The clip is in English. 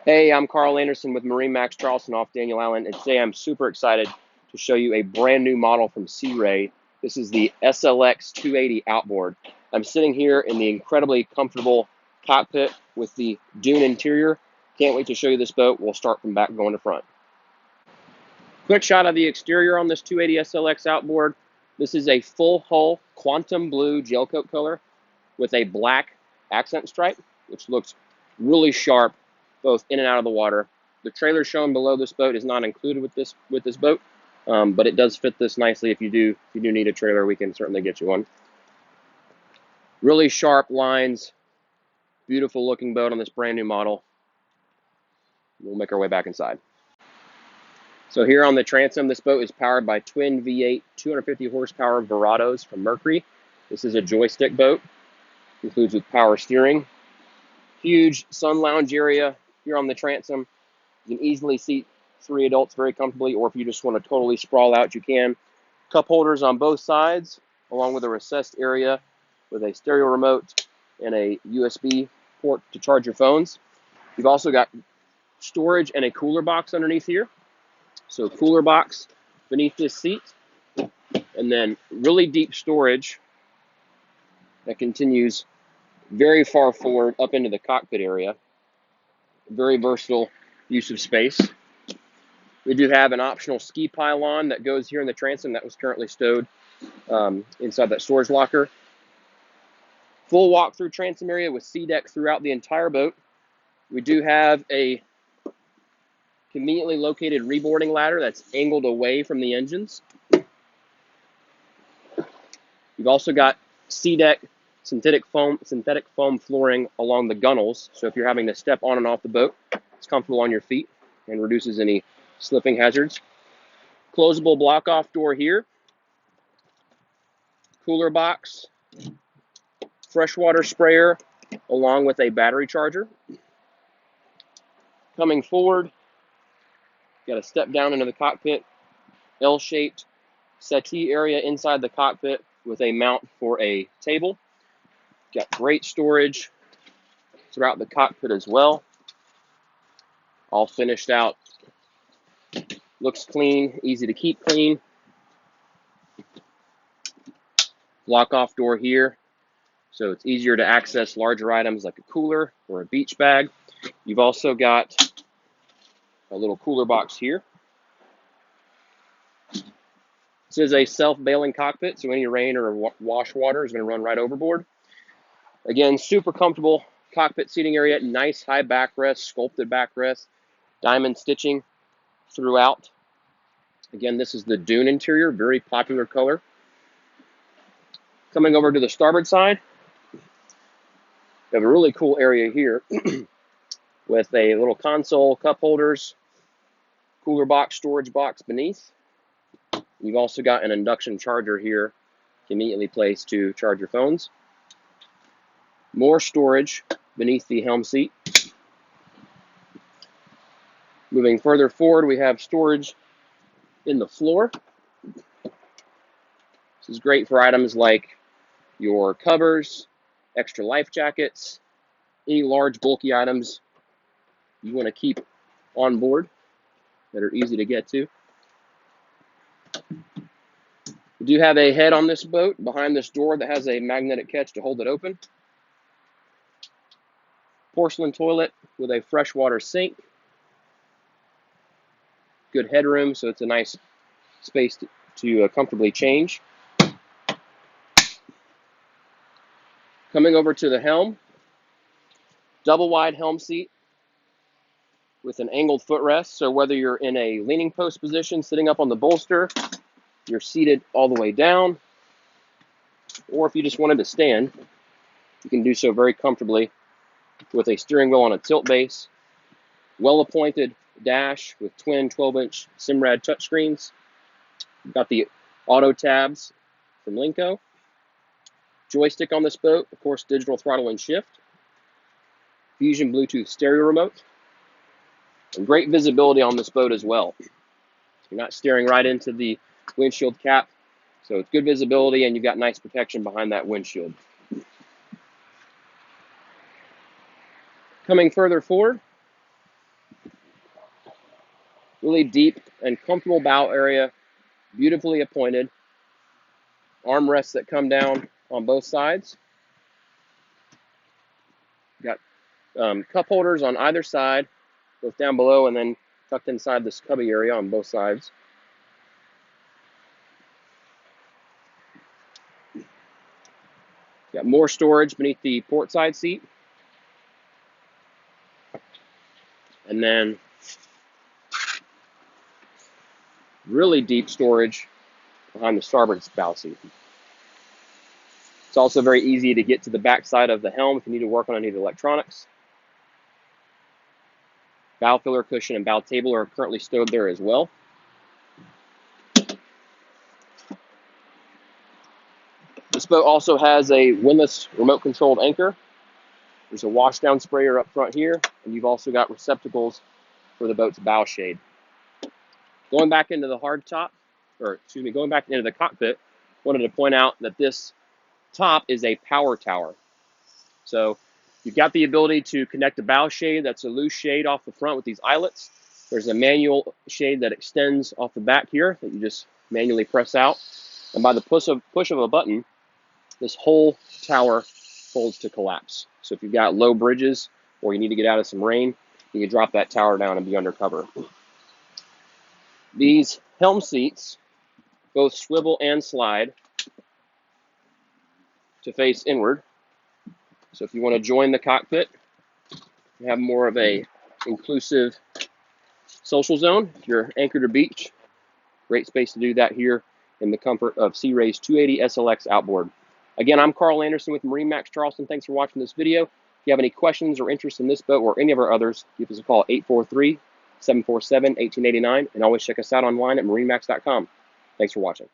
Hey, I'm Carl Anderson with MarineMax Charleston off Daniel Island, and today I'm super excited to show you a brand new model from Sea Ray. This is the SLX 280 Outboard. I'm sitting here in the incredibly comfortable cockpit with the dune interior. Can't wait to show you this boat. We'll start from back going to front. Quick shot of the exterior on this 280 SLX Outboard. This is a full hull quantum blue gel coat color with a black accent stripe, which looks really sharp both in and out of the water. The trailer shown below this boat is not included with this boat, but it does fit this nicely. If you do need a trailer, we can certainly get you one. Really sharp lines, beautiful looking boat on this brand new model. We'll make our way back inside. So here on the Transom, this boat is powered by twin V8 250 horsepower Verados from Mercury. This is a joystick boat, includes with power steering. Huge sun lounge area here on the Transom. You can easily seat 3 adults very comfortably, or if you just want to totally sprawl out, you can. Cup holders on both sides, along with a recessed area with a stereo remote and a USB port to charge your phones. You've also got storage and a cooler box underneath here. So cooler box beneath this seat, and then really deep storage that continues very far forward up into the cockpit area. Very versatile use of space. We do have an optional ski pylon that goes here in the Transom that was currently stowed inside that storage locker. Full walk-through Transom area with sea deck throughout the entire boat. We do have a conveniently located reboarding ladder that's angled away from the engines. You've also got sea deck synthetic foam flooring along the gunnels, so if you're having to step on and off the boat, it's comfortable on your feet and reduces any slipping hazards. Closable block-off door here. Cooler box. Freshwater sprayer along with a battery charger. Coming forward, got a step down into the cockpit. L-shaped settee area inside the cockpit with a mount for a table. Got great storage throughout the cockpit as well. All finished out. Looks clean, easy to keep clean. Block-off door here, so it's easier to access larger items like a cooler or a beach bag. You've also got a little cooler box here. This is a self-bailing cockpit, so any rain or wash water is going to run right overboard. Again, super comfortable cockpit seating area, nice high backrest, sculpted backrest, diamond stitching throughout. Again, this is the dune interior, very popular color. Coming over to the starboard side, we have a really cool area here with a little console, cup holders, cooler box, storage box beneath. You've also got an induction charger here, conveniently placed to charge your phones. More storage beneath the helm seat. Moving further forward, we have storage in the floor. This is great for items like your covers, extra life jackets, any large bulky items you want to keep on board that are easy to get to. We do have a head on this boat behind this door that has a magnetic catch to hold it open. Porcelain toilet with a freshwater sink. Good headroom, so it's a nice space to comfortably change. Coming over to the helm, double wide helm seat with an angled footrest, so whether you're in a leaning post position, sitting up on the bolster, you're seated all the way down, or if you just wanted to stand, you can do so very comfortably with a steering wheel on a tilt base, well-appointed dash with twin 12-inch Simrad touchscreens. You've got the auto tabs from Linko. Joystick on this boat, of course, digital throttle and shift. Fusion Bluetooth stereo remote. And great visibility on this boat as well. You're not staring right into the windshield cap, so it's good visibility and you've got nice protection behind that windshield. Coming further forward, Really deep and comfortable bow area, beautifully appointed. Armrests that come down on both sides. Got cup holders on either side, both down below and then tucked inside this cubby area on both sides. Got more storage beneath the port side seat. And then really deep storage behind the starboard bow seat. It's also very easy to get to the back side of the helm if you need to work on any of the electronics. Bow filler cushion and bow table are currently stowed there as well. This boat also has a windlass remote-controlled anchor. There's a washdown sprayer up front here, and you've also got receptacles for the boat's bow shade. Going back into the going back into the cockpit, wanted to point out that this top is a power tower. So you've got the ability to connect a bow shade. That's a loose shade off the front with these eyelets. There's a manual shade that extends off the back here that you just manually press out. And by the push of a button, this whole tower folds to collapse. So if you've got low bridges or you need to get out of some rain, you can drop that tower down and be under cover. These helm seats both swivel and slide to face inward. So if you want to join the cockpit, you have more of a inclusive social zone. If you're anchored or beach, great space to do that here in the comfort of Sea Ray's 280 SLX Outboard. Again, I'm Carl Anderson with MarineMax Charleston. Thanks for watching this video. If you have any questions or interest in this boat or any of our others, give us a call, 843-747-1889, and always check us out online at marinemax.com. Thanks for watching.